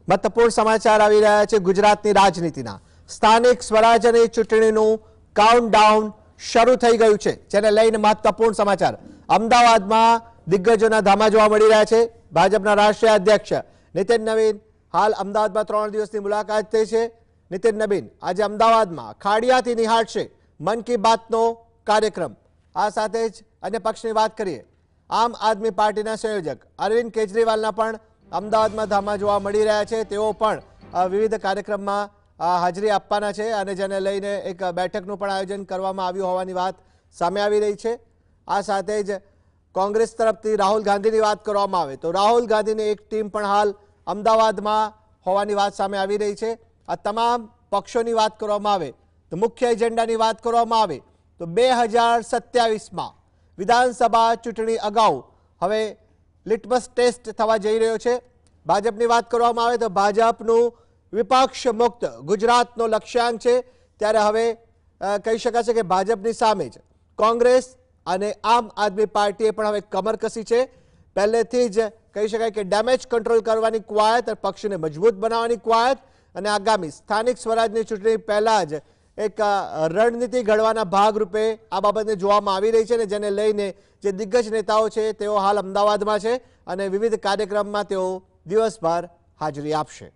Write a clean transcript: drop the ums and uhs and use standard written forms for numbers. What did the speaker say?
મહત્વપૂર્ણ સમાચાર આવી રહ્યા છે ગુજરાતની રાજનીતિના। સ્થાનિક સ્વરાજ્યની ચૂંટણીનું કાઉન્ટડાઉન શરૂ થઈ ગયું છે, જેને લઈને મહત્વપૂર્ણ સમાચાર। અમદાવાદમાં દિગ્ગજોના ધામા જોવા મળી રહ્યા છે। ભાજપના રાષ્ટ્રીય અધ્યક્ષ નીતિન નવીન હાલ અમદાવાદમાં 3 દિવસની મુલાકાત થઈ છે। નીતિન નવીન આજે અમદાવાદમાં ખાડિયાથી નિહાળશે મન કી બાતનો કાર્યક્રમ। આ સાથે જ અન્ય પક્ષની વાત કરીએ, આમ આદમી પાર્ટીના સંયોજક અરવિંદ કેજરીવાલના પણ અમદાવાદમાં ધામા જોવા મળી રહ્યા છે। તેઓ પણ વિવિધ કાર્યક્રમમાં હાજરી આપવાના છે અને જેને લઈને એક બેઠકનું પણ આયોજન કરવામાં આવ્યું હોવાની વાત સામે આવી રહી છે। આ સાથે જ કોંગ્રેસ તરફથી રાહુલ ગાંધીની વાત કરવામાં આવે તો રાહુલ ગાંધીની એક ટીમ પણ હાલ અમદાવાદમાં હોવાની વાત સામે આવી રહી છે। આ તમામ પક્ષોની વાત કરવામાં આવે તો મુખ્ય એજન્ડાની વાત કરવામાં આવે તો 2027માં વિધાનસભા ચૂંટણી અગાઉ હવે લિટમસ ટેસ્ટ થવા જઈ રહ્યો છે। ભાજપની વાત કરવામાં આવે તો ભાજપનું વિપક્ષ મુક્ત ગુજરાતનો લક્ષ્યાંક છે, ત્યારે હવે કહી શકાશે કે ભાજપની સામે જ કોંગ્રેસ અને આમ આદમી પાર્ટીએ પણ હવે કમર કસી છે। પહેલેથી જ કહી શકાય કે ડેમેજ કંટ્રોલ કરવાની કવાયત, પક્ષને મજબૂત બનાવવાની કવાયત અને આગામી સ્થાનિક સ્વરાજની ચૂંટણી પહેલા જ એક રણનીતિ ઘડવાના ભાગરૂપે આ બાબતને જોવામાં આવી રહી છે અને જેને લઈને જે દિગ્ગજ નેતાઓ છે તેઓ હાલ અમદાવાદમાં છે અને વિવિધ કાર્યક્રમમાં તેઓ દિવસભર હાજરી આપશે।